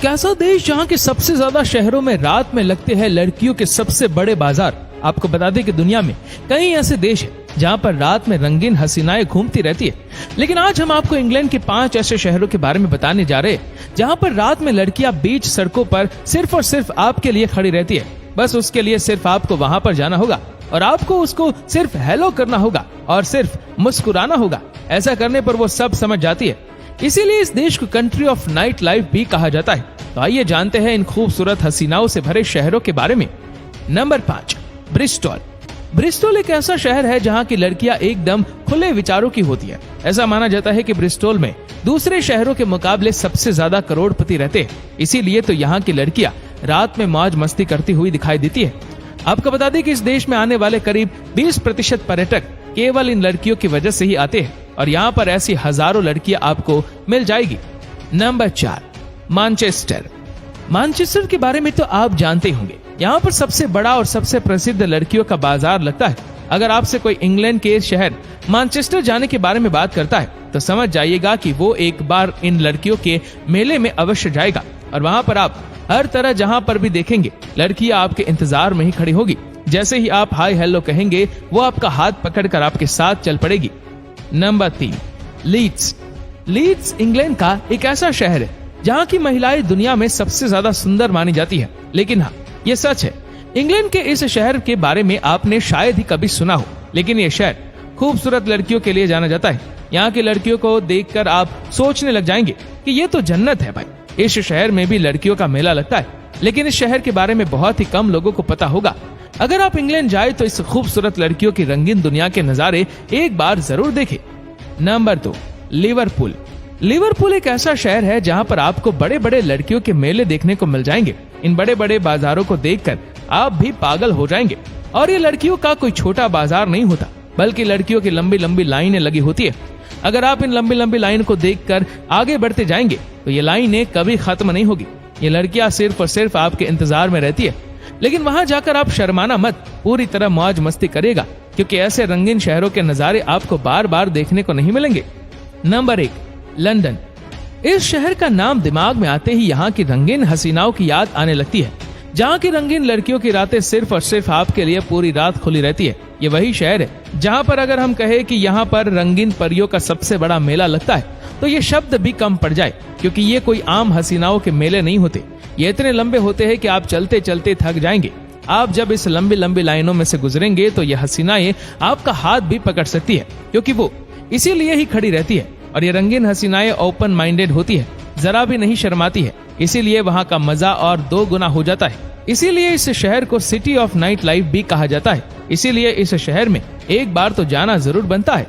एक ऐसा देश जहाँ के सबसे ज्यादा शहरों में रात में लगते हैं लड़कियों के सबसे बड़े बाजार। आपको बता दें कि दुनिया में कई ऐसे देश हैं जहाँ पर रात में रंगीन हसीनाएं घूमती रहती है, लेकिन आज हम आपको इंग्लैंड के 5 ऐसे शहरों के बारे में बताने जा रहे हैं जहाँ पर रात में लड़कियां बीच सड़कों पर सिर्फ और सिर्फ आपके लिए खड़ी रहती है। बस उसके लिए सिर्फ आपको वहां पर जाना होगा और आपको उसको सिर्फ हेलो करना होगा और सिर्फ मुस्कुराना होगा। ऐसा करने पर वो सब समझ जाती है, इसीलिए इस देश को कंट्री ऑफ नाइट लाइफ भी कहा जाता है। तो आइए जानते हैं इन खूबसूरत हसीनाओं से भरे शहरों के बारे में। Number 5, Bristol. ब्रिस्टल एक ऐसा शहर है जहाँ की लड़कियां एकदम खुले विचारों की होती है। ऐसा माना जाता है कि ब्रिस्टल में दूसरे शहरों के मुकाबले सबसे ज्यादा करोड़पति रहते हैं, इसीलिए तो यहाँ की लड़कियां रात में मौज मस्ती करती हुई दिखाई देती है। आपको बता दें कि इस देश में आने वाले करीब 20% पर्यटक केवल इन लड़कियों की वजह से ही आते हैं और यहाँ पर ऐसी हजारों लड़कियां आपको मिल जाएगी। Number 4, Manchester. मैनचेस्टर के बारे में तो आप जानते होंगे, यहाँ पर सबसे बड़ा और सबसे प्रसिद्ध लड़कियों का बाजार लगता है। अगर आपसे कोई इंग्लैंड के शहर मैनचेस्टर जाने के बारे में बात करता है तो समझ जाइएगा कि वो एक बार इन लड़कियों के मेले में अवश्य जाएगा और वहाँ पर आप हर तरह जहाँ पर भी देखेंगे लड़कियां आपके इंतजार में ही खड़ी होगी। जैसे ही आप हाय हेलो कहेंगे वो आपका हाथ पकड़कर आपके साथ चल पड़ेगी। Number 3, Leeds. लीड्स इंग्लैंड का एक ऐसा शहर है जहाँ की महिलाएं दुनिया में सबसे ज्यादा सुंदर मानी जाती है, लेकिन हाँ ये सच है, इंग्लैंड के इस शहर के बारे में आपने शायद ही कभी सुना हो, लेकिन ये शहर खूबसूरत लड़कियों के लिए जाना जाता है। यहाँ की लड़कियों को देखकर आप सोचने लग जाएंगे कि ये तो जन्नत है भाई। इस शहर में भी लड़कियों का मेला लगता है, लेकिन इस शहर के बारे में बहुत ही कम लोगों को पता होगा। अगर आप इंग्लैंड जाए तो इस खूबसूरत लड़कियों की रंगीन दुनिया के नजारे एक बार जरूर देखें। Number 2, Liverpool. लिवरपूल एक ऐसा शहर है जहाँ पर आपको बड़े बड़े लड़कियों के मेले देखने को मिल जाएंगे। इन बड़े बड़े बाजारों को देखकर आप भी पागल हो जाएंगे और ये लड़कियों का कोई छोटा बाजार नहीं होता, बल्कि लड़कियों की लंबी लंबी लाइनें लगी होती है। अगर आप इन लंबी लंबी लाइन को देखकर आगे बढ़ते जाएंगे तो ये लाइनें कभी खत्म नहीं होगी। ये लड़कियां सिर्फ और सिर्फ आपके इंतजार में रहती है, लेकिन वहां जाकर आप शर्माना मत, पूरी तरह मौज मस्ती करेगा, क्योंकि ऐसे रंगीन शहरों के नजारे आपको बार बार देखने को नहीं मिलेंगे। Number 1, London. इस शहर का नाम दिमाग में आते ही यहाँ की रंगीन हसीनाओं की याद आने लगती है, जहाँ की रंगीन लड़कियों की रातें सिर्फ और सिर्फ आपके लिए पूरी रात खुली रहती है। ये वही शहर है जहाँ पर अगर हम कहें कि यहाँ पर रंगीन परियों का सबसे बड़ा मेला लगता है तो ये शब्द भी कम पड़ जाए, क्योंकि ये कोई आम हसीनाओं के मेले नहीं होते। ये इतने लंबे होते हैं कि आप चलते चलते थक जाएंगे। आप जब इस लंबी लंबी लाइनों में से गुजरेंगे तो ये हसीनाएं आपका हाथ भी पकड़ सकती है, क्योंकि वो इसीलिए ही खड़ी रहती है। और ये रंगीन हसीनाएं ओपन माइंडेड होती है, जरा भी नहीं शर्माती है, इसीलिए वहाँ का मजा और 2 गुना हो जाता है। इसीलिए इस शहर को सिटी ऑफ नाइट लाइफ भी कहा जाता है। इसीलिए इस शहर में एक बार तो जाना जरूर बनता है।